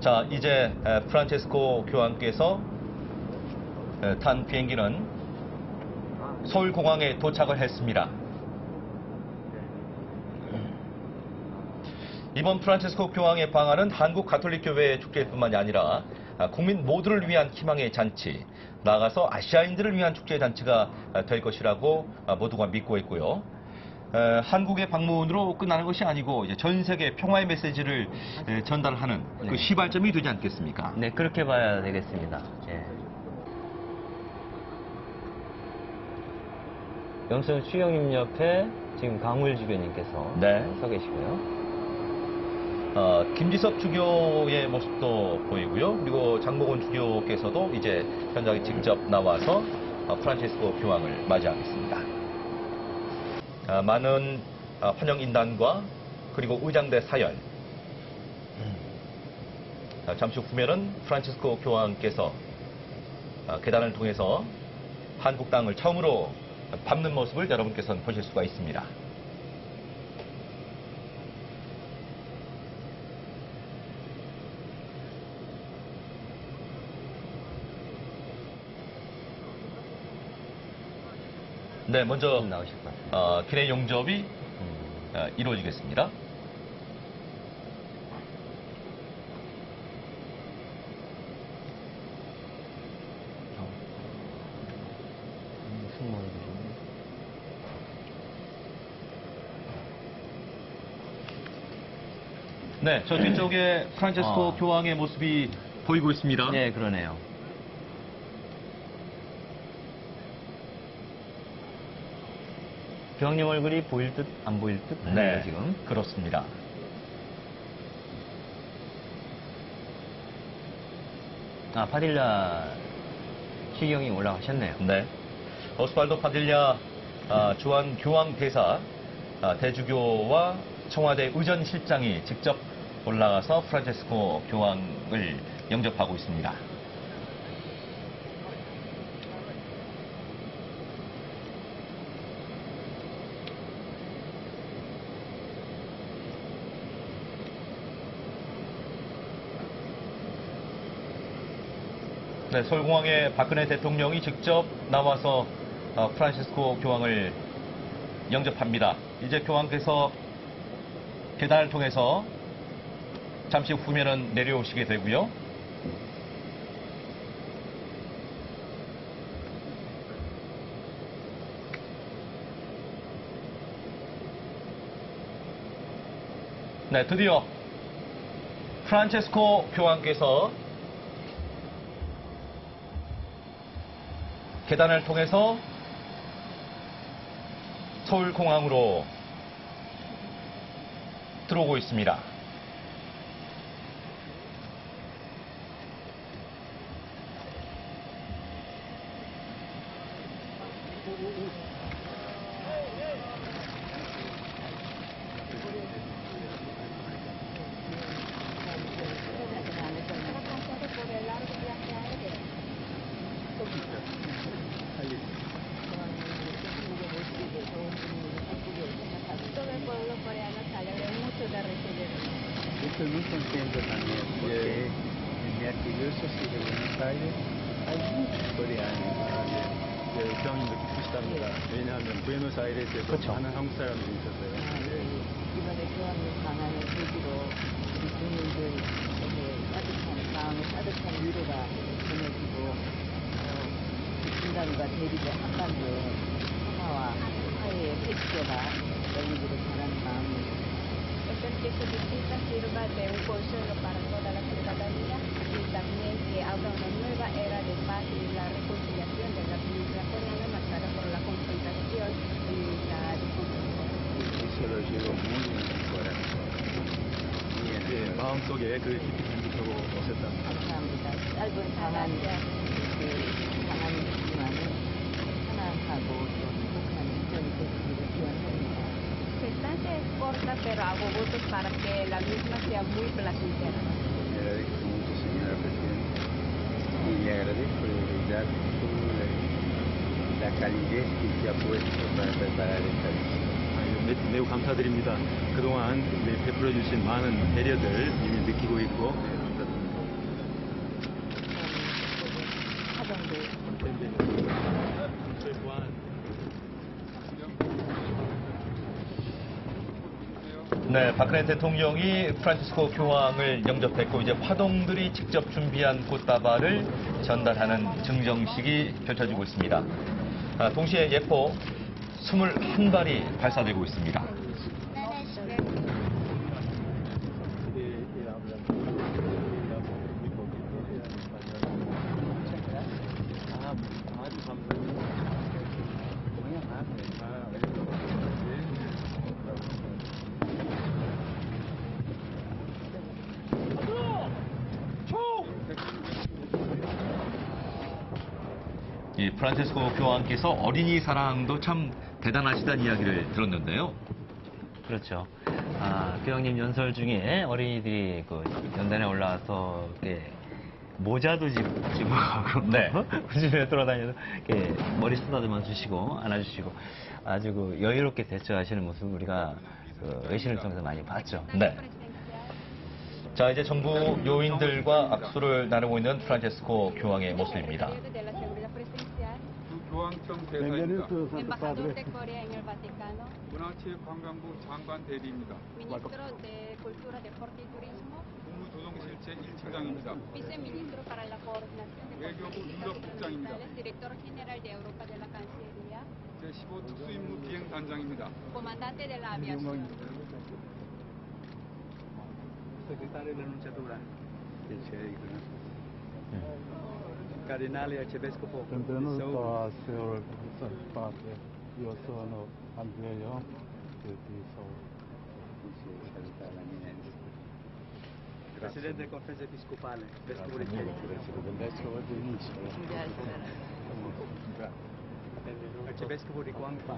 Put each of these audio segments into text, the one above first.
자, 이제 프란체스코 교황께서 탄 비행기는 서울공항에 도착을 했습니다. 이번 프란체스코 교황의 방한은 한국 가톨릭교회의 축제뿐만이 아니라 국민 모두를 위한 희망의 잔치, 나아가서 아시아인들을 위한 축제 잔치가 될 것이라고 모두가 믿고 있고요. 한국의 방문으로 끝나는 것이 아니고 이제 전 세계 평화의 메시지를 전달하는 그 시발점이 되지 않겠습니까? 네, 그렇게 봐야 되겠습니다. 예. 영성 수영님 옆에 지금 강울 주교님께서 네. 서 계시고요. 김지섭 주교의 모습도 보이고요. 그리고 장복원 주교께서도 이제 현장에 직접 나와서 프란체스코 교황을 맞이하겠습니다. 많은 환영인단과 그리고 의장대 사열. 잠시 후면은 프란체스코 교황께서 계단을 통해서 한국 땅을 처음으로 밟는 모습을 여러분께서는 보실 수가 있습니다. 네, 먼저 나오실 것 같아요. 기내 용접이 이루어지겠습니다. 네, 저 뒤쪽에 프란체스코 교황의 모습이 보이고 있습니다. 네, 그러네요. 교황님 얼굴이 보일 듯 안 보일 듯 네, 지금. 그렇습니다. 파딜라 시경이 올라가셨네요. 네, 오스발도 파딜랴 주한 교황 대사 대주교와 청와대 의전실장이 직접 올라가서 프란체스코 교황을 영접하고 있습니다. 네, 서울공항에 박근혜 대통령이 직접 나와서 프란체스코 교황을 영접합니다. 이제 교황께서 계단을 통해서 잠시 후면은 내려오시게 되고요. 네, 드디어 프란체스코 교황께서 계단을 통해서 서울공항으로 들어오고 있습니다. Estoy muy contento también porque en mi arquidiócesis de Buenos Aires hay muchos coreanos. 교황님도 기쁘시답니다. 왜냐하면 부에노스아이레스에서 그렇죠. 많은 한국 사람들이 있었어요. 이번에 교황님 방한을 계기로 우리 국민들에게 따뜻한 마음의 따뜻한 위로가 전해지고 분단과 대립의 한반도에 평화와 화해의 획기가 열리기를 바라는 마음입니다. Que su visita sirva de un consuelo para toda la ciudadanía y también que abra una nueva era de paz y la reconciliación de la península coreana marcada por la confrontación y la disputa. Eso lo llevo muy en el corazón. Muy en 예, el corazón. 마음속에 그 깊이 간직하고 오셨답니다. 감사합니다. 짧은 방한이지만은 편안하고 또 행복한 시간이 되시기를 기원합니다. Su estancia es corta, pero hago votos para que la misma sea muy placentera. Le agradezco mucho, señora Presidenta, y le agradezco de verdad toda la calidez que se ha puesto para preparar esta visita. 매우 감사드립니다. 그동안 베풀어 주신 많은 배려들 이미 느끼고 있고 Soy Juan. 네, 박근혜 대통령이 프란치스코 교황을 영접했고 이제 화동들이 직접 준비한 꽃다발을 전달하는 증정식이 펼쳐지고 있습니다. 동시에 예포 21발이 발사되고 있습니다. 이 프란치스코 교황께서 어린이 사랑도 참 대단하시다는 이야기를 들었는데요. 그렇죠. 교황님 연설 중에 어린이들이 그 연단에 올라와서 이렇게 모자도 집고 가고 네. 집에 돌아다녀서 이렇게 머리 쓰다듬어 주시고 안아주시고 아주 그 여유롭게 대처하시는 모습 우리가 그 외신을 통해서 많이 봤죠. 네. 자, 이제 정부 요인들과 악수를 나누고 있는 프란치스코 교황의 모습입니다. 교황청 대사입니다. Embajador de Corea en el Vaticano, 문화체육관광부 장관 대리입니다. ministro de Cultura, Deporte y Turismo, 국무조정실제 1차장입니다. viceministro para la coordinación de 외교부 políticas 유럽국장입니다. internacionales, director general de Europa de la Cancillería, 제15 특수임무 비행단장입니다. comandante de la aviación. Segretario dell'Annunciatura del CEIC, Cardinale Arcivescovo di Seul. Benvenuto a Seul, padre. Io sono Andrea di Seul. Presidente della Conferenza Episcopale, Vescovo di Seul. Vescovo di Nice. Arcivescovo di Guangzhou,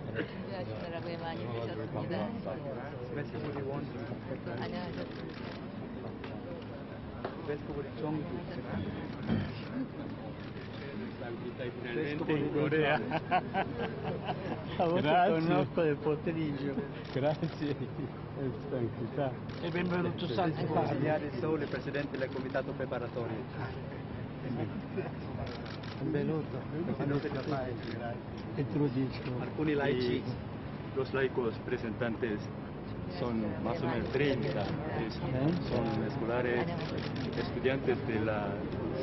사람이 많이 오셨습니다. Vescovo di Wonju, Vescovo di Chongdu, Vescovo di Corea. Conosco del poteriggio. Grazie. Santità. E benvenuto Santo Consigliere di Seul e Presidente del Comitato Preparatorio. Benvenuto. E tu lo dici. Alcuni laici. Los laicos representantes son más o menos 30, son escolares, estudiantes de las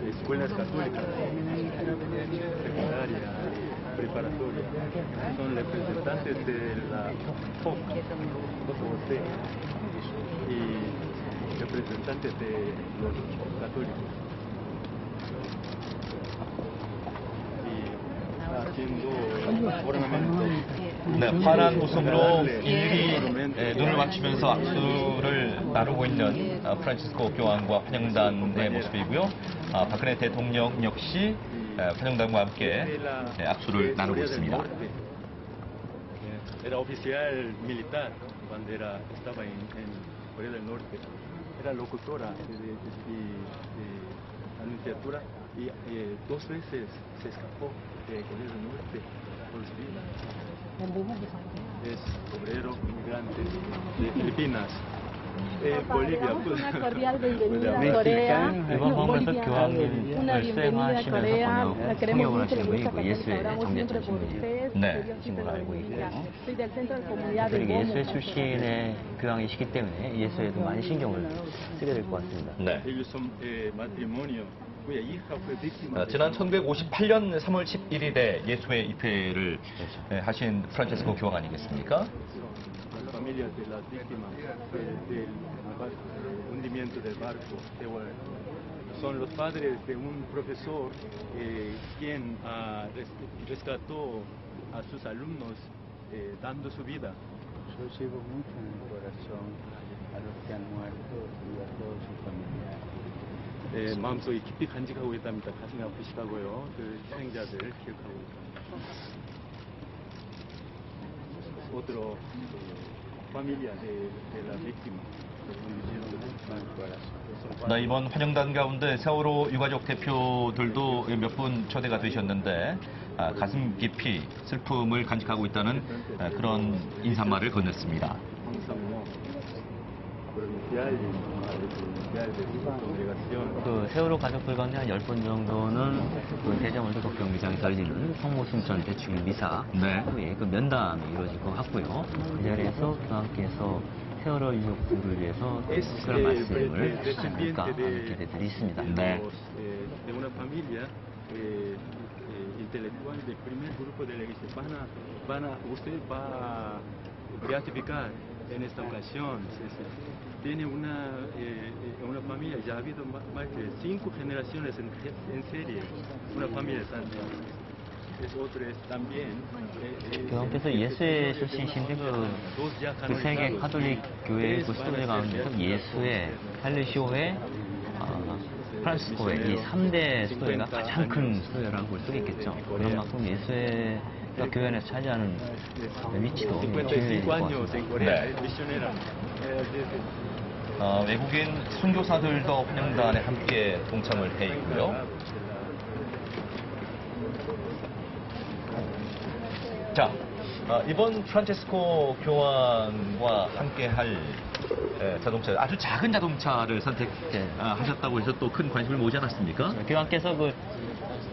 escuelas católicas, secundaria, preparatoria, son representantes de la FOC, y representantes de los católicos. Y haciendo ornamentos. 네, 환한 웃음으로 일일이 눈을 맞추면서 악수를 나누고 있는 프란치스코 교황과 환영단의 모습이고요. 박근혜 대통령 역시 환영단과 함께 악수를 나누고 있습니다. Era oficial militar cuando estaba en Corea del Norte. Era locutora de anunciatura y 2 veces se escapó de Corea del Norte por su vida. Es obrero inmigrante de Filipinas. Bolivia. Una cordial bienvenida a Corea. 이번 방문에서 Una 교황님을 bienvenida a Corea. 수행하시면서 La queremos 통역을 mucho, 하시는 le gusta 분이고 예수의 oramos siempre 참여자신 por 분이에요. ustedes. 네. Que Dios siempre 친구로 los 알고 bendiga. 있고요. Soy del centro de comunidad de 그리고 예수회 Bomo. 출신의 교황이시기 때문에 예수에도 많이 신경을 쓰게 될 것 같습니다. 네. Ellos son matrimonio cuya hija fue víctima. 지난 1958년 3월 11일에 예수회 입회를 하신 프란치스코 교황 아니겠습니까? Las familias de las víctimas del hundimiento del barco. Son los padres de un profesor quien rescató a sus alumnos dando su vida. Yo llevo mucho en el corazón a los que han muerto y a todos sus familiares. 마음속에 깊이 간직하고 있답니다. 가슴이 아프시다고요. 그 희생자들 기억하고 있습니다. Otro familia de la víctima. 네, 이번 환영단 가운데 세월호 유가족 대표들도 몇 분 초대가 되셨는데 가슴 깊이 슬픔을 간직하고 있다는 그런 인사말을 건넸습니다. 항상 뭐 그런 especial de su congregación. 그 세월호 가족들 가운데 한 10분 정도는 그 대전월드컵 경기장에서 열리는 성모순천 대축일 미사 네. 후에 그 면담이 이루어질 것 같고요. 그 자리에서 교황께서 세월호 유족들을 위해서 특별한 말씀을 하시지 않을까 하는 기대들이 있습니다. 네. De una familia intelectual del primer grupo de la iglesia. Usted va a beatificar en esta ocasión. Tiene una familia, ya ha habido más de 5 generaciones en serie, una familia santa. Es otro es también. 교황께서 예수의 출신이신데 그 세계 카톨릭 교회의 그 수도들 가운데서 예수의, 헬리시오의, 프란시스코의 이 3대 수도회가 가장 큰 수도회라고 볼 수 있겠죠. 그런 만큼 예수의 교회 안에서 차지하는 위치도 중요할 것 같습니다. 네. 외국인 선교사들도 환영단에 함께 동참을 해 있고요. 자, 이번 프란체스코 교황과 함께 할 자동차, 아주 작은 자동차를 선택하셨다고 해서 또 큰 관심을 모으지 않았습니까? 교황께서 그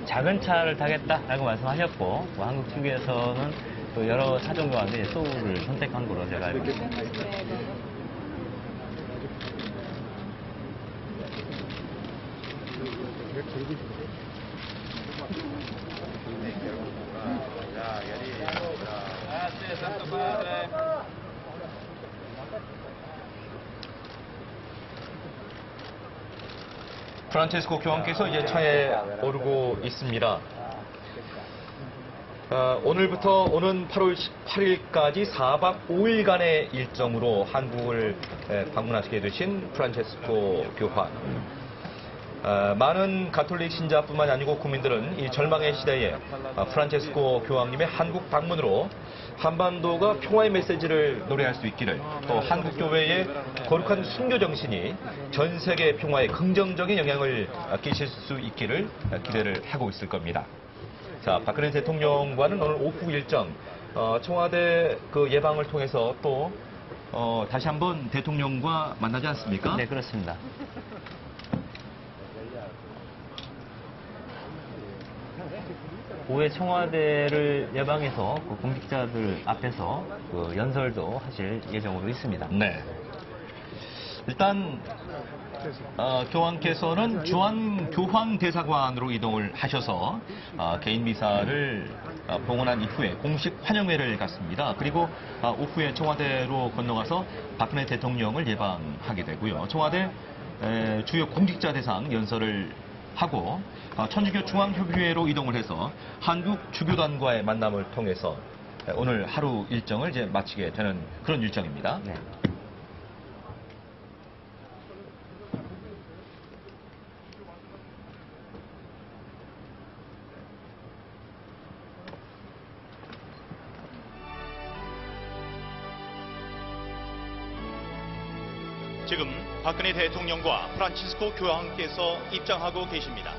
작은 차를 타겠다라고 말씀하셨고, 뭐 한국 측에서는 또 여러 차종 가운데 소우를 선택한 거로 제가 알고 있습니다. 프란체스코 교황께서 이제 차에 오르고 있습니다. 오늘부터 오는 8월 18일까지 4박 5일간의 일정으로 한국을 방문하시게 되신 프란체스코 교황. 많은 가톨릭 신자뿐만 아니고 국민들은 이 절망의 시대에 프란체스코 교황님의 한국 방문으로 한반도가 평화의 메시지를 노래할 수 있기를, 또 한국 교회의 거룩한 순교 정신이 전 세계 평화에 긍정적인 영향을 끼칠 수 있기를 기대를 하고 있을 겁니다. 자, 박근혜 대통령과는 오늘 오후 일정, 청와대 그 예방을 통해서 또 다시 한번 대통령과 만나지 않습니까? 네, 그렇습니다. 오후에 청와대를 예방해서 그 공직자들 앞에서 그 연설도 하실 예정으로 있습니다. 네. 일단 교황께서는 주한 교황 대사관으로 이동을 하셔서 개인 미사를 봉헌한 이후에 공식 환영회를 갖습니다. 그리고 오후에 청와대로 건너가서 박근혜 대통령을 예방하게 되고요. 청와대 주요 공직자 대상 연설을 하고 천주교 중앙협의회로 이동을 해서 한국 주교단과의 만남을 통해서 오늘 하루 일정을 이제 마치게 되는 그런 일정입니다. 네. 지금 박근혜 대통령과 프란치스코 교황께서 입장하고 계십니다.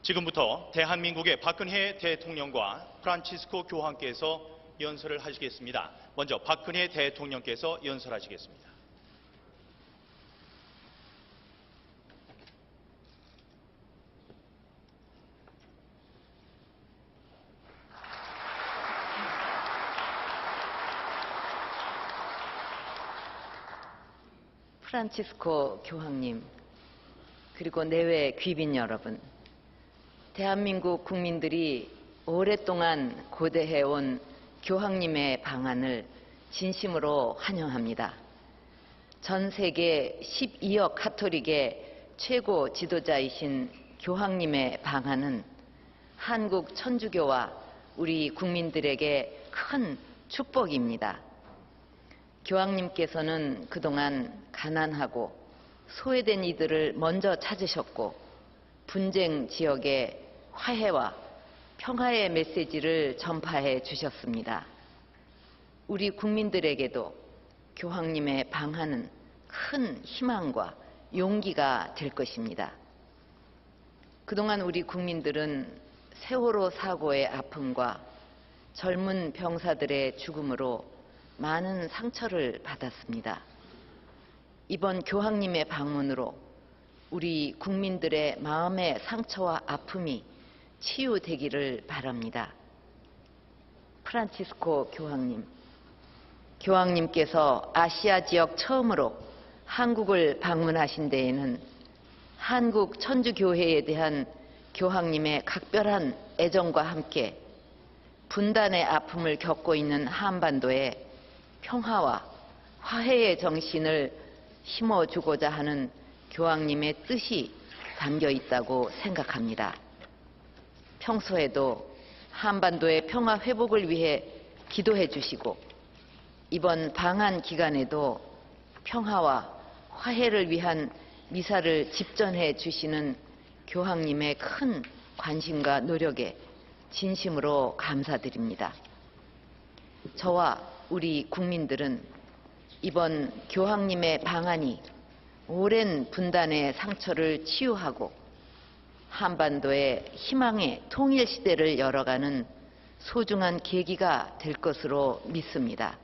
지금부터 대한민국의 박근혜 대통령과 프란치스코 교황께서 연설을 하시겠습니다. 먼저 박근혜 대통령께서 연설하시겠습니다. 프란치스코 교황님, 그리고 내외 귀빈 여러분, 대한민국 국민들이 오랫동안 고대해온 교황님의 방안을 진심으로 환영합니다. 전 세계 12억 카톨릭의 최고 지도자이신 교황님의 방안은 한국 천주교와 우리 국민들에게 큰 축복입니다. 교황님께서는 그동안 가난하고 소외된 이들을 먼저 찾으셨고 분쟁 지역의 화해와 평화의 메시지를 전파해 주셨습니다. 우리 국민들에게도 교황님의 방한은 큰 희망과 용기가 될 것입니다. 그동안 우리 국민들은 세월호 사고의 아픔과 젊은 병사들의 죽음으로 많은 상처를 받았습니다. 이번 교황님의 방문으로 우리 국민들의 마음의 상처와 아픔이 치유되기를 바랍니다. 프란치스코 교황님께서 아시아 지역 처음으로 한국을 방문하신 데에는 한국 천주교회에 대한 교황님의 각별한 애정과 함께 분단의 아픔을 겪고 있는 한반도에 평화와 화해의 정신을 심어주고자 하는 교황님의 뜻이 담겨 있다고 생각합니다. 평소에도 한반도의 평화 회복을 위해 기도해 주시고 이번 방한 기간에도 평화와 화해를 위한 미사를 집전해 주시는 교황님의 큰 관심과 노력에 진심으로 감사드립니다. 저와 우리 국민들은 이번 교황님의 방한이 오랜 분단의 상처를 치유하고 한반도의 희망의 통일 시대를 열어가는 소중한 계기가 될 것으로 믿습니다.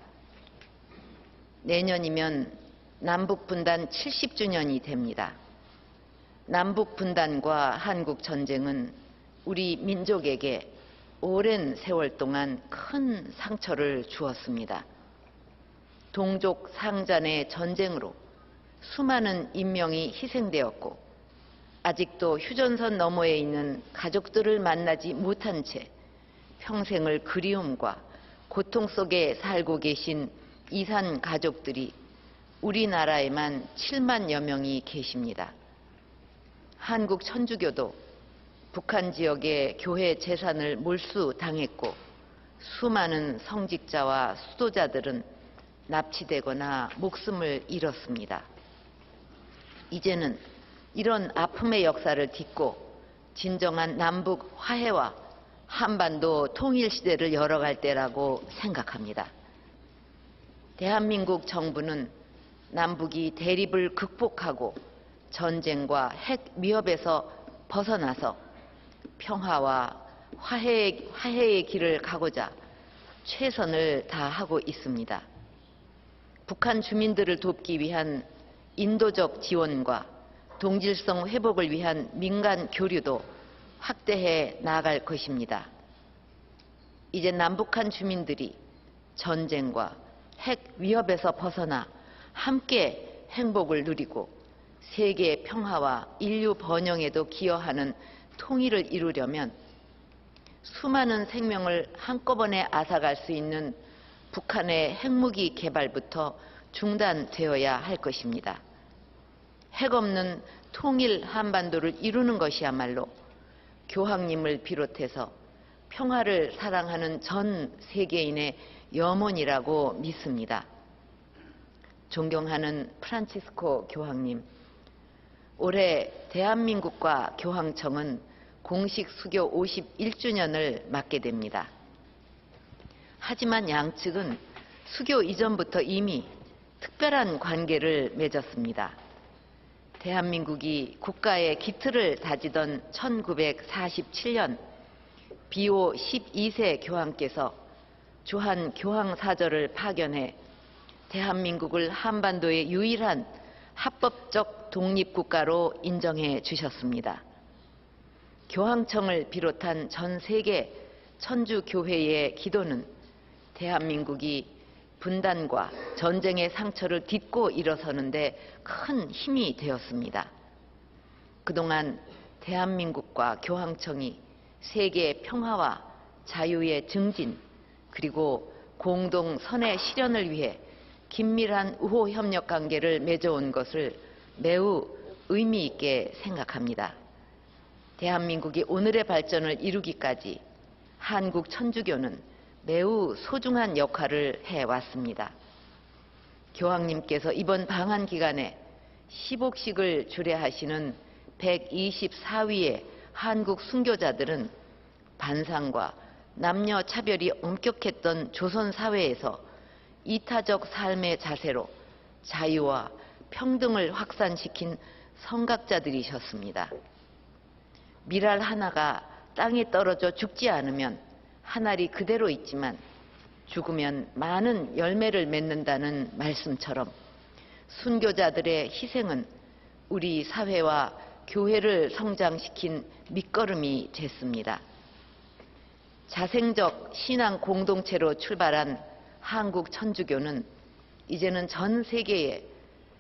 내년이면 남북 분단 70주년이 됩니다. 남북 분단과 한국 전쟁은 우리 민족에게 오랜 세월 동안 큰 상처를 주었습니다. 동족 상잔의 전쟁으로 수많은 인명이 희생되었고 아직도 휴전선 너머에 있는 가족들을 만나지 못한 채 평생을 그리움과 고통 속에 살고 계신 이산 가족들이 우리나라에만 7만여 명이 계십니다. 한국 천주교도 북한 지역의 교회 재산을 몰수당했고 수많은 성직자와 수도자들은 납치되거나 목숨을 잃었습니다. 이제는 이런 아픔의 역사를 딛고 진정한 남북 화해와 한반도 통일 시대를 열어갈 때라고 생각합니다. 대한민국 정부는 남북이 대립을 극복하고 전쟁과 핵 위협에서 벗어나서 평화와 화해의 길을 가고자 최선을 다하고 있습니다. 북한 주민들을 돕기 위한 인도적 지원과 동질성 회복을 위한 민간 교류도 확대해 나아갈 것입니다. 이제 남북한 주민들이 전쟁과 핵 위협에서 벗어나 함께 행복을 누리고 세계 평화와 인류 번영에도 기여하는 통일을 이루려면 수많은 생명을 한꺼번에 앗아갈 수 있는 북한의 핵무기 개발부터 중단되어야 할 것입니다. 핵 없는 통일 한반도를 이루는 것이야말로 교황님을 비롯해서 평화를 사랑하는 전 세계인의 염원이라고 믿습니다. 존경하는 프란치스코 교황님, 올해 대한민국과 교황청은 공식 수교 51주년을 맞게 됩니다. 하지만 양측은 수교 이전부터 이미 특별한 관계를 맺었습니다. 대한민국이 국가의 기틀을 다지던 1947년 비오 12세 교황께서 주한 교황사절을 파견해 대한민국을 한반도의 유일한 합법적 독립국가로 인정해 주셨습니다. 교황청을 비롯한 전 세계 천주교회의 기도는 대한민국이 분단과 전쟁의 상처를 딛고 일어서는데 큰 힘이 되었습니다. 그동안 대한민국과 교황청이 세계 평화와 자유의 증진 그리고 공동 선의 실현을 위해 긴밀한 우호 협력 관계를 맺어온 것을 매우 의미 있게 생각합니다. 대한민국이 오늘의 발전을 이루기까지 한국 천주교는 매우 소중한 역할을 해왔습니다. 교황님께서 이번 방한 기간에 10옥씩을 주례하시는 124위의 한국 순교자들은 반상과 남녀 차별이 엄격했던 조선 사회에서 이타적 삶의 자세로 자유와 평등을 확산시킨 선각자들이셨습니다. 밀알 하나가 땅에 떨어져 죽지 않으면 한 알이 그대로 있지만 죽으면 많은 열매를 맺는다는 말씀처럼 순교자들의 희생은 우리 사회와 교회를 성장시킨 밑거름이 됐습니다. 자생적 신앙 공동체로 출발한 한국 천주교는 이제는 전 세계에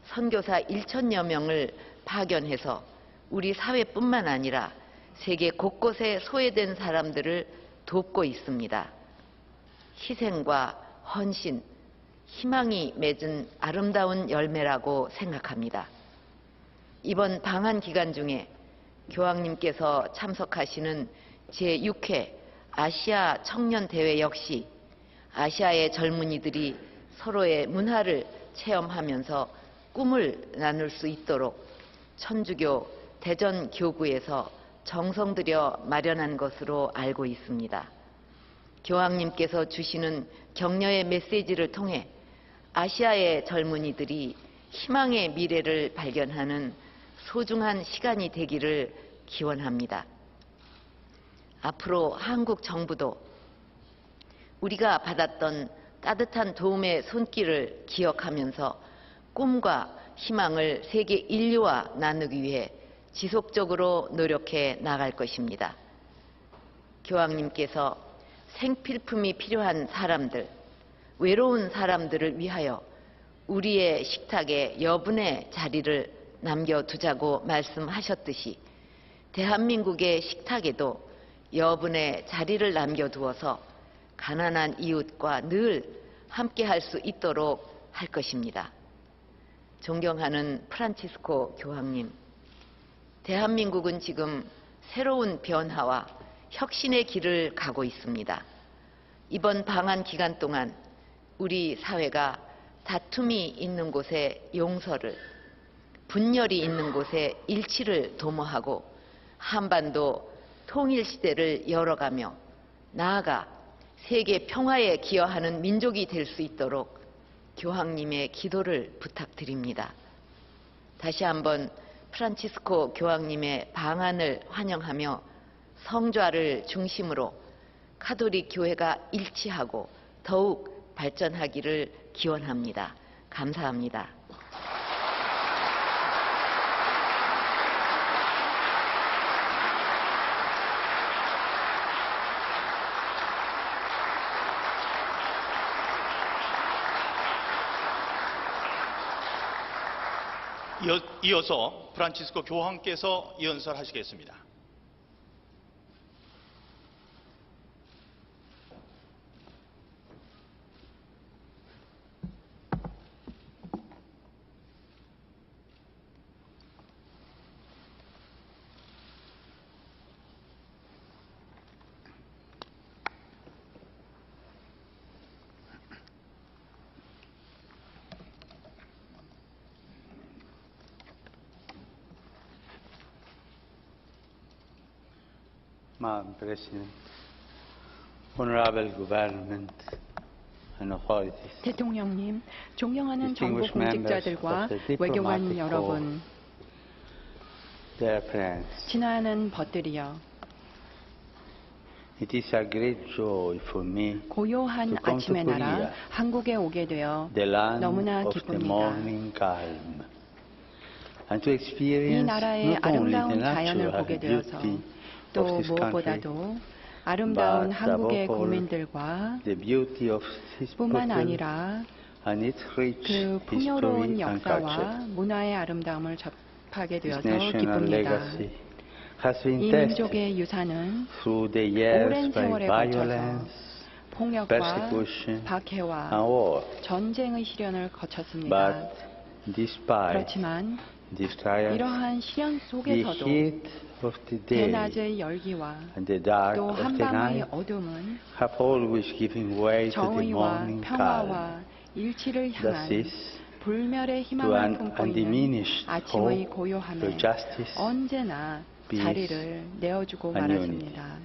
선교사 1,000여 명을 파견해서 우리 사회뿐만 아니라 세계 곳곳에 소외된 사람들을 돕고 있습니다. 희생과 헌신, 희망이 맺은 아름다운 열매라고 생각합니다. 이번 방한 기간 중에 교황님께서 참석하시는 제6회 아시아 청년 대회 역시 아시아의 젊은이들이 서로의 문화를 체험하면서 꿈을 나눌 수 있도록 천주교 대전교구에서 정성 들여 마련한 것으로 알고 있습니다. 교황님께서 주시는 격려의 메시지를 통해 아시아의 젊은이들이 희망의 미래를 발견하는 소중한 시간이 되기를 기원합니다. 앞으로 한국 정부도 우리가 받았던 따뜻한 도움의 손길을 기억하면서 꿈과 희망을 세계 인류와 나누기 위해 지속적으로 노력해 나갈 것입니다. 교황님께서 생필품이 필요한 사람들, 외로운 사람들을 위하여 우리의 식탁에 여분의 자리를 남겨두자고 말씀하셨듯이 대한민국의 식탁에도 여분의 자리를 남겨두어서 가난한 이웃과 늘 함께 할 수 있도록 할 것입니다. 존경하는 프란치스코 교황님, 대한민국은 지금 새로운 변화와 혁신의 길을 가고 있습니다. 이번 방한 기간 동안 우리 사회가 다툼이 있는 곳에 용서를, 분열이 있는 곳에 일치를 도모하고 한반도 통일시대를 열어가며 나아가 세계 평화에 기여하는 민족이 될 수 있도록 교황님의 기도를 부탁드립니다. 다시 한번 프란치스코 교황님의 방한을 환영하며 성좌를 중심으로 가톨릭 교회가 일치하고 더욱 발전하기를 기원합니다. 감사합니다. 이어서 프란치스코 교황께서 연설하시겠습니다. Madam President, Honorable Government and authorities, 대통령님, 존경하는 정부 distinguished members 공직자들과 of the 외교관 diplomatic 여러분, corps, dear friends, 지나는 벗들이여, it is a great joy for me 고요한 to come to 아침의 나라 Korea, 한국에 오게 되어 the land 너무나 of the 기쁩니다. morning calm, and to 이 experience 나라의 not only the 아름다운 자연을 natural 보게 되어서 beauty 또 of this country, 무엇보다도 아름다운 but 한국의 above all, 국민들과 the beauty of his 뿐만 people 아니라 and its rich 그 history 풍요로운 and 역사와 culture. 문화의 아름다움을 접하게 This 되어서 national 기쁩니다. legacy has been 이 tested 민족의 유산은 through the years 오랜 by 세월에 걸쳐서 violence, 폭력과 persecution, 박해와 and war. 전쟁의 시련을 거쳤습니다. But despite 그렇지만 these trials, 이러한 시련 the 속에서도 heat of the day 대낮의 열기와 and the dark 또 of the 한밤의 night 어둠은 have always given way to the 정의와 morning calm. 평화와 일치를 향한 Thus is 불멸의 to 희망을 an 품고 있는 undiminished 아침의 hope 고요함에 for justice, 언제나 peace, 자리를 내어주고 and 말았습니다.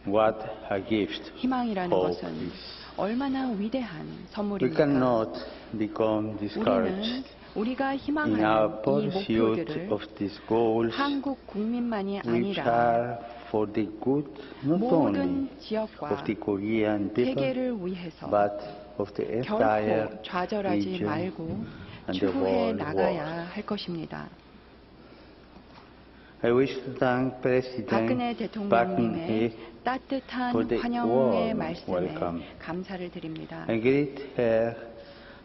What a gift 희망이라는 hope 것은 is. 얼마나 위대한 We 선물입니까? cannot become 우리는 discouraged 우리가 in our 희망하는 이 pursuit 목표들을 of these goals, 한국 국민만이 which 아니라 are for the good not only 모든 지역과 of the Korean people, 세계를 위해서 but of the entire 결코 좌절하지 region 말고 and the 추구해 whole 나가야 world. 할 것입니다. I wish to thank 박근혜 President 대통령님의 Park 따뜻한 for the 환영의 warm 말씀에 welcome. 감사를 드립니다. I greet her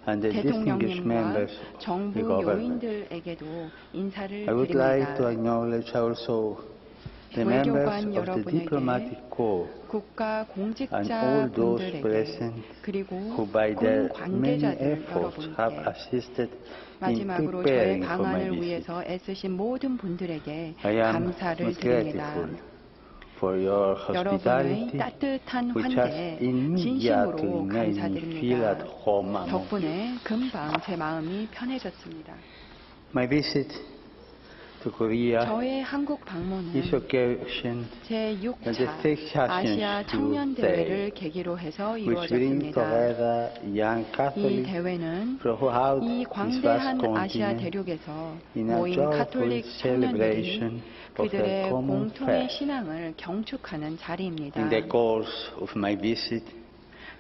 and the distinguished 대통령님과 members of 정부 the government. 요인들에게도 인사를 I would like to 드립니다. acknowledge also the members 외교관 of the 여러분에게, diplomatic corps 국가 and all those 공직자분들에게, present 그리고 who by their many 공관계자들 efforts have 여러분께, assisted in 마지막으로 저의 preparing for my 방안을 visit. 위해서 애쓰신 모든 분들에게 I am 감사를 most 드립니다. grateful for your 여러분의 hospitality, 따뜻한 which has 환대에 immediately 진심으로 made me feel at 감사드립니다. home among you. 덕분에 금방 제 마음이 편해졌습니다. My visit to Korea 저의 한국 방문은 is occasioned 제 by the 6차 six 아시아 sessions 청년 to 대회를 say, 계기로 해서 which bring 이루어졌습니다. together young 이 Catholics 대회는 throughout 이 this 광대한 vast 아시아 continent 대륙에서 in a 모인 joyful 가톨릭 청년들이 celebration of 그들의 their common 공통의 faith. 신앙을 경축하는 자리입니다. In the course of my visit, I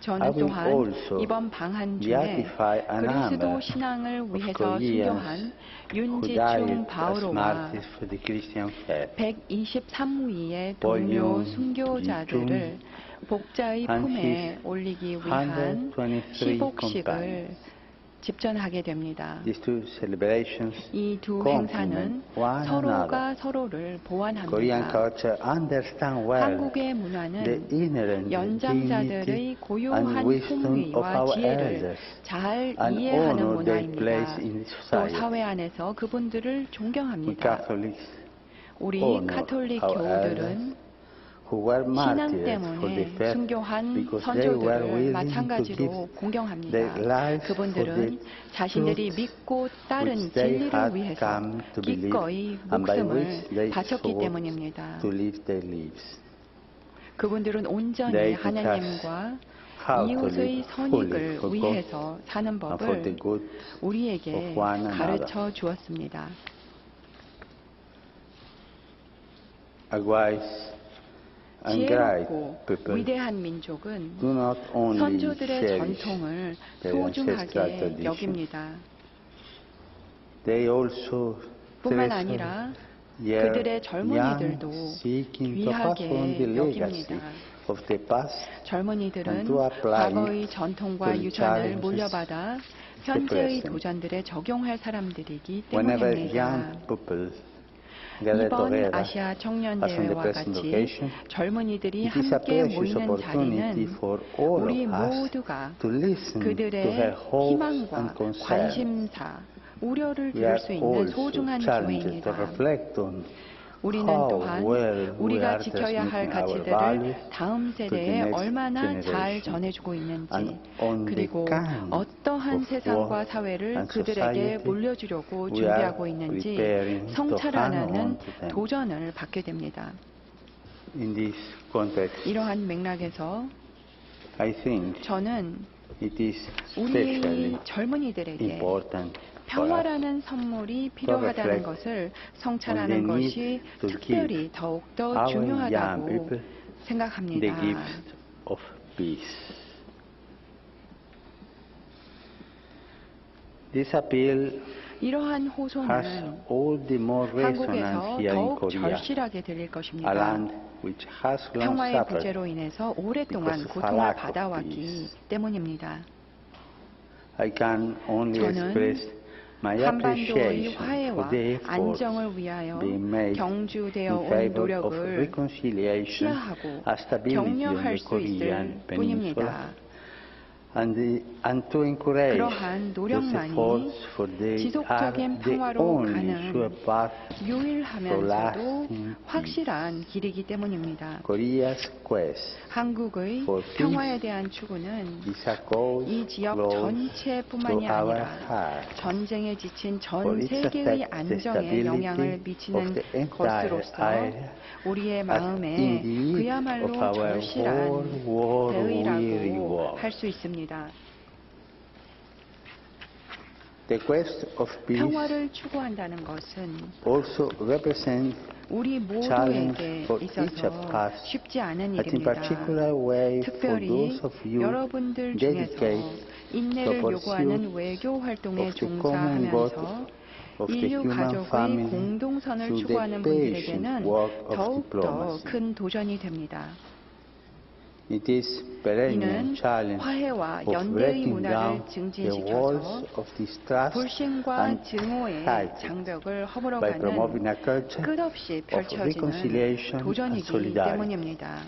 저는 will 또한 also 이번 방한 중에 beatify a 그리스도 number 신앙을 of 위해서 Koreans 순교한 who died 윤지충 as 바오로와 martyrs for the Christian faith. 123위의 Paul 동료 Yun 순교자들을 복자의 and 품에 his 올리기 위한 123 시복식을 companions. 집전하게 됩니다. These two celebrations 이 두 complement 행사는 one 서로가 another. 서로를 Korean 보완합니다. culture understand well 한국의 the 문화는 inherent 연장자들의 dignity 고요한 and wisdom of 품위와 our 지혜를 elders 잘 and 이해하는 honor their 문화입니다. place in 또 society. 사회 안에서 그분들을 We 존경합니다. Catholics 우리 honor 가톨릭 our 교우들은 who were 신앙 martyrs for the 때문에 faith 순교한 because they were 선조들을 willing to 마찬가지로 give 공경합니다. their lives for 그분들은 the 자신들이 truth 믿고 따른 which they 진리를 had 위해서 come to believe 기꺼이 and by 목숨을 which they 바쳤기 sought 때문입니다. to live their lives. 그분들은 온전히 They 하나님과 how to 이웃의 live 선익을 fully for God 위해서 사는 and for the 법을 good 우리에게 of one another. 가르쳐 주었습니다. A wise and great 지혜롭고 people 위대한 민족은 do not only 선조들의 cherish 전통을 their ancestral 소중하게 tradition, 여깁니다. they also 뿐만 treasure 아니라 their 그들의 젊은이들도 young seeking to pass 귀하게 on the legacy 여깁니다. of the past 젊은이들은 and to apply 과거의 전통과 to the 유산을 challenges 물려받아 the 현재의 present. 도전들에 적용할 사람들이기 Whenever 때문입니다. young people gather 이번 together, 아시아 청년 as on the 대회와 present 같이 occasion, 젊은이들이 it is a 함께 precious 모이는 opportunity 자리는 for all 우리 of us 모두가 to listen to 그들의 her hopes 희망과 and concerns. 관심사, 우려를 We 들을 are 수 있는 also 소중한 challenged to 기회입니다. reflect on 우리는 how 또한 well we 우리가 are 지켜야 할 transmitting our 가치들을 values 다음 to the 세대에 next 얼마나 잘 generation 전해주고 있는지, and on the 그리고 kind 어떠한 of 세상과 world 사회를 and 그들에게 society 물려주려고 we 준비하고 are 있는지 preparing to hand 성찰하는 on to them. 도전을 받게 됩니다. In this context, 이러한 맥락에서 I think 저는 it is 우리 especially 젊은이들에게 important for us 평화라는 선물이 필요하다는 것을 성찰하는 on the 것이 need to 특별히 give 더욱더 our young 중요하다고 people the 생각합니다. gift of peace. This appeal 이러한 has 호소는 all the more resonance 한국에서 here in 더욱 Korea, 절실하게 들릴 a 것입니다. land which has long 평화의 suffered 부재로 인해서 오랫동안 because of a 고통을 lack of 받아왔기 peace. 때문입니다. I can only 저는 express my 한반도의 appreciation for 화해와 the efforts 안정을 위하여 being made 경주되어 in 온 favor of 노력을 reconciliation 시야하고 and stability on 격려할 the 수 Korean 있을 Peninsula. 뿐입니다. and to encourage 그러한 the 노력만이 efforts for they are 지속적인 the 평화로 only sure 가는 path 유일하면서도 lasting 확실한 길이기 때문입니다. Korea's quest 한국의 for peace 평화에 대한 추구는 is a cause 이 지역 close 전체뿐만이 to our 아니라 heart. 전쟁에 지친 For 전 its 세계의 effect, the 안정에 stability 영향을 of 미치는 the entire 것으로서 area 우리의 as 마음에 indeed 그야말로 of our 절실한 whole war-weary 대의라고 world. 할 수 있습니다. The quest of peace 평화를 추구한다는 것은 also represents 우리 challenge 모두에게 for each of 있어서 us, 쉽지 않은 but in 일입니다. particular way for 특별히 those of you 여러분들 중에서 dedicated 인내를 to 요구하는 pursuit 외교 활동에 of the common good 종사하면서 of the 인류 human 가족의 family 공동선을 through the 추구하는 patient 분들에게는 work of 더욱더 diplomacy. 큰 도전이 됩니다. It is perennial 이는 challenge 화해와 of 연대의 breaking 문화를 down the 증진시켜서 walls of distrust 불신과 and 증오의 hatred 장벽을 by 허물어가는 promoting a culture 끝없이 of 펼쳐지는 reconciliation and 도전이기 solidarity. 때문입니다.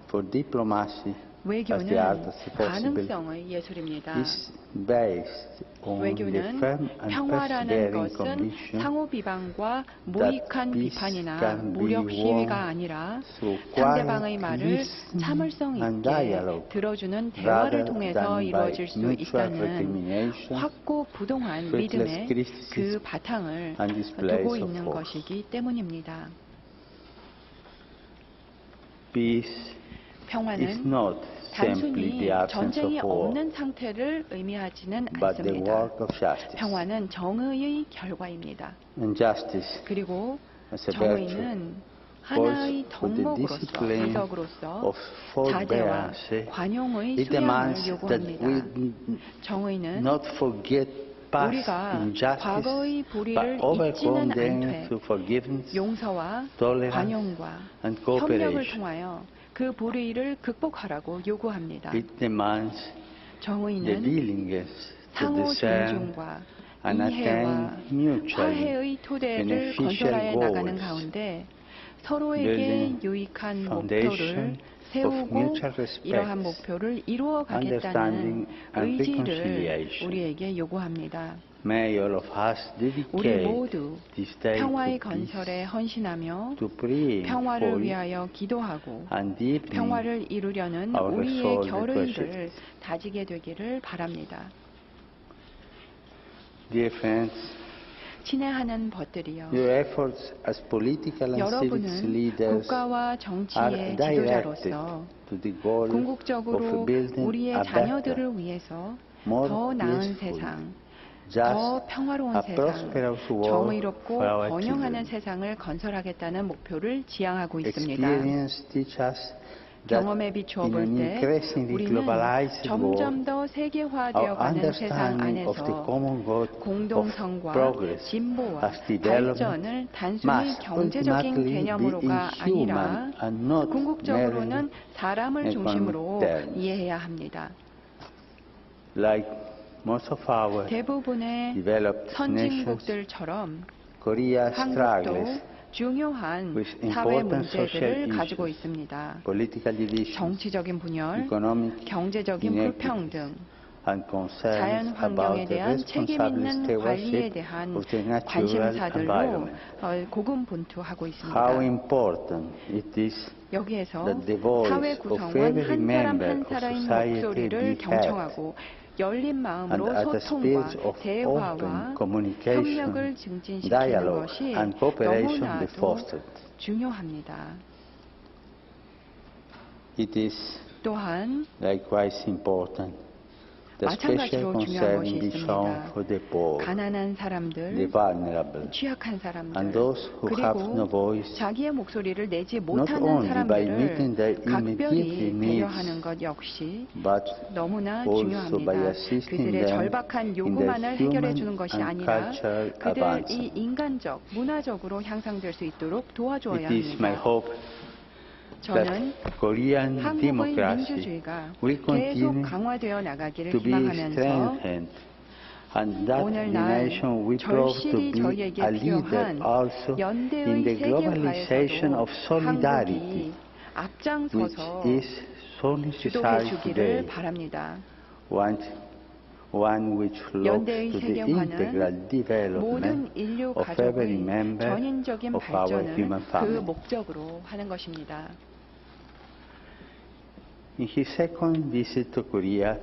For diplomacy, as the 외교는 art of the possible, 가능성의 예술입니다. is based on the 외교는 firm and 평화라는 persevering 것은 conviction 상호 비방과 무익한 peace 비판이나 can be 무력 시위가 won 아니라 through 상대방의 quiet 말을 listening 참을성 and 있게 dialogue 들어주는 rather 대화를 통해서 than by 이루어질 수 mutual 있다는 recrimination, 확고부동한 fruitless 믿음의 criticism, 그 바탕을 and displays 두고 of 있는 force. 것이기 때문입니다. Peace is 평화는 not simply 단순히 the absence 전쟁이 of war, 없는 상태를 의미하지는 but the 않습니다. work of justice. 평화는 정의의 결과입니다. And justice 그리고 as a virtue 정의는 하나의 calls for the 덕목으로서, discipline 인덕으로서 of 자제와 forbearance. 관용의 It demands 수양을 that 요구합니다. we 정의는 not forget past 우리가 injustice, 과거의 but 불의를 overcome 잊지는 them 않되 through forgiveness, 용서와 tolerance, 관용과 and 협력을 cooperation. 통하여 그 불의를 극복하라고 요구합니다. It demands the 정의는 willingness to 상호 discern 존중과 and 이해와 attain mutually 화해의 토대를 beneficial 건설하여 나가는 goals, 가운데 서로에게 building 유익한 foundation 목표를 of 세우고 mutual respect, 이러한 목표를 이루어가겠다는 understanding and 의지를 reconciliation. 우리에게 요구합니다. May all of us 우리 dedicate 모두 this day 평화의 to peace, 건설에 헌신하며 to praying 평화를 for it, 위하여 기도하고 and deepening 평화를 이루려는 our 우리의 resolve 결의를 다지게 되기를 바랍니다. Dear friends, 친애하는 벗들이여, your efforts as political and civic 여러분은 leaders 국가와 are 정치의 directed 지도자로서 to the goal 궁극적으로 of building 우리의 a 자녀들을 위해서 more 더 나은 peaceful, 세상, just, 더 평화로운 a 세상, prosperous world 정의롭고 for our 번영하는 children. 세상을 건설하겠다는 목표를 지향하고 있습니다. Experience teach us that 경험에 비추어 in 볼 an 때 increasingly 우리는 globalized 점점 world, 더 our 세계화되어가는 세상 understanding of the 안에서 common good of 공동성과 progress 진보와 as development 발전을 단순히 must 경제적인 ultimately 개념으로가 be in 아니라 human and not 궁극적으로는 merely 사람을 중심으로 economic terms. 이해해야 합니다. Like most of our 대부분의 developed nations, 선진국들처럼 Korea 한국도 struggles 중요한 with 사회 important social 문제들을 가지고 issues, 있습니다. political divisions, 정치적인 분열, economic 경제적인 inequities, 불평등, and 자연 concerns 환경에 about the 대한 책임 responsible 있는 관리에 stewardship 대한 of the natural 관심사들로 environment. 고군분투하고 How 있습니다. important it is 여기에서 that the voice 사회 of 구성원 every 한 사람 member 한 of 사람의 society 목소리를 be heard, 경청하고 열린 and 마음으로 at the 소통과 spirit of 대화와 open communication, 협력을 증진시키는 dialogue, 것이 and cooperation be 너무나도 fostered. 중요합니다. It is 또한 likewise important that special 마찬가지로 중요한 concern 것이 be shown 있습니다. for the poor, 가난한 the 사람들, vulnerable, 취약한 and 사람들, those who have no 그리고 voice, 자기의 목소리를 내지 not 못하는 only by meeting 사람들을 their immediate 각별히 needs, 배려하는 것 역시 but 너무나 also by 중요합니다. assisting 그들의 them 절박한 in 요구만을 their 해결해 human 주는 것이 and 아니라 cultural 그들이 advancement. 인간적, 문화적으로 향상될 수 있도록 도와줘야 It is my 합니다. hope 저는 that Korean 한국의 democracy 민주주의가 will 계속 continue 강화되어 나가기를 to be 희망하면서 strengthened, and that the 오늘날 nation will prove to 절실히 be 저희에게 a leader 필요한 also in 연대의 the globalization 세계화에서도 of solidarity 한국이 앞장서서 which is so 주도해 necessary 주기를 today, 바랍니다. one which looks 연대의 to the integral 세계화는 development 모든 인류 of every 가족의 member 전인적인 of our 발전을 human 그 family. 목적으로 하는 것입니다. In his second visit to Korea,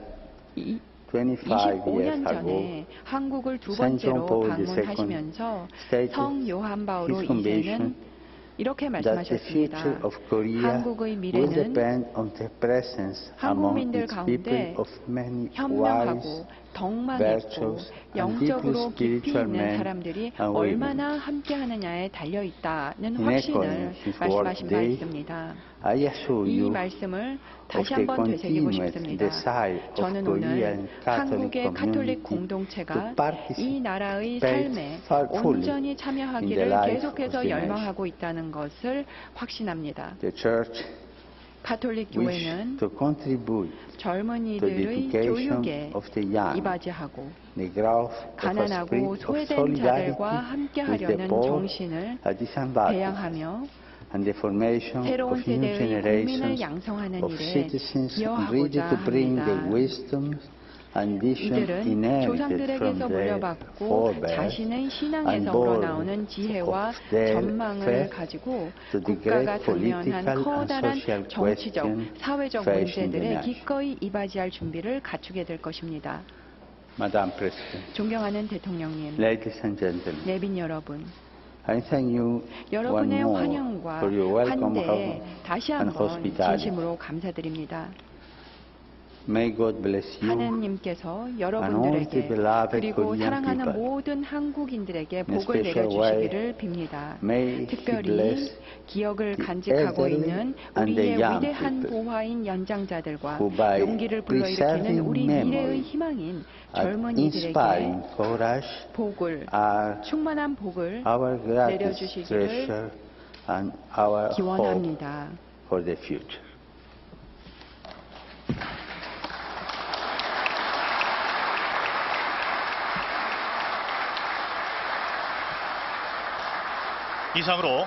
25 years 25년 ago, 전에 한국을 두 Saint John 번째로 Paul II 방문하시면서 stated 성 요한 바오로 his conviction 2세는 이렇게 that the 말씀하셨습니다. future of Korea 한국의 will 미래는 depend on the presence among 한국민들 its people 가운데 of many 현명하고 wise, 덕망 있고 virtuous, and 영적으로 deeply 깊이 spiritual 있는 men 사람들이 and women. 얼마나 함께하느냐에 달려 있다는 In 확신을 echoing his 말씀하신 word 바 today, 있습니다. I assure 이 you 말씀을 of 다시 the 한번 되새기고 continued 싶습니다. desire of 저는 오늘 Korean Catholic 한국의 가톨릭 community 공동체가 to participate 이 나라의 삶에 fully 온전히 in the 참여하기를 life 계속해서 of the 열망하고 있다는 것을 확신합니다. The Church 가톨릭 wish 교회는 to contribute to the 젊은이들의 education 교육에 of the young, 이바지하고 the growth of a 가난하고 spirit of 소외된 solidarity 자들과 with the 함께하려는 poor, 정신을 a disadvantaged, 배양하며 and the formation 새로운 of new 세대의 국민을 generations 양성하는 of 일에 citizens ready 기여하고자 to bring the 합니다. wisdom and vision 이들은 inherited from 조상들에게서 their 물려받고 forebears 자신의 and 신앙에서 born 우러나오는 지혜와 of their 전망을 faith 가지고 to the 국가가 great 당면한 political and 커다란 social 정치적, questions 사회적 facing the 문제들에 nation. 기꺼이 이바지할 준비를 갖추게 될 것입니다. Madam President, 존경하는 대통령님, ladies and gentlemen, 내빈 여러분, I thank you one 여러분의 more 환영과 for your welcome 환대에 다시 and 한번 hospitality. 진심으로 감사드립니다. May God bless you 하느님께서 and all the 여러분들에게 beloved 그리고 Korean 사랑하는 people. 모든 한국인들에게 In a 복을 special 내려주시기를 빕니다. May He 특별히 bless 기억을 the 간직하고 elderly 있는 and the 우리의 young 위대한 people 보화인 연장자들과 who by 용기를 불러일으키는 preserving 우리 memory 미래의 희망인 and 젊은이들에게 inspiring courage 복을, are 충만한 복을 our greatest 내려주시기를 treasure and our hope 기원합니다. for the future. 이상으로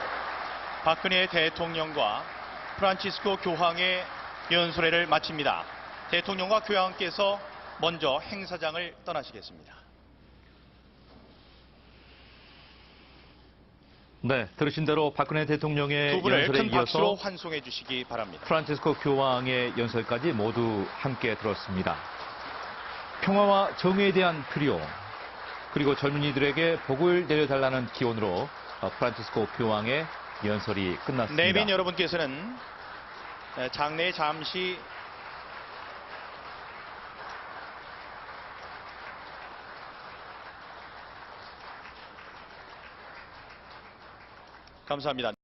박근혜 대통령과 프란치스코 교황의 연설회를 마칩니다. 대통령과 교황께서 먼저 행사장을 떠나시겠습니다. 네, 들으신 대로 박근혜 대통령의 두 분을 연설에 큰 박수로 이어서 환송해 주시기 바랍니다. 프란치스코 교황의 연설까지 모두 함께 들었습니다. 평화와 정의에 대한 필요, 그리고 젊은이들에게 복을 내려달라는 기원으로 프란치스코 교황의 연설이 끝났습니다. 내빈 여러분께서는 장내에 잠시 감사합니다.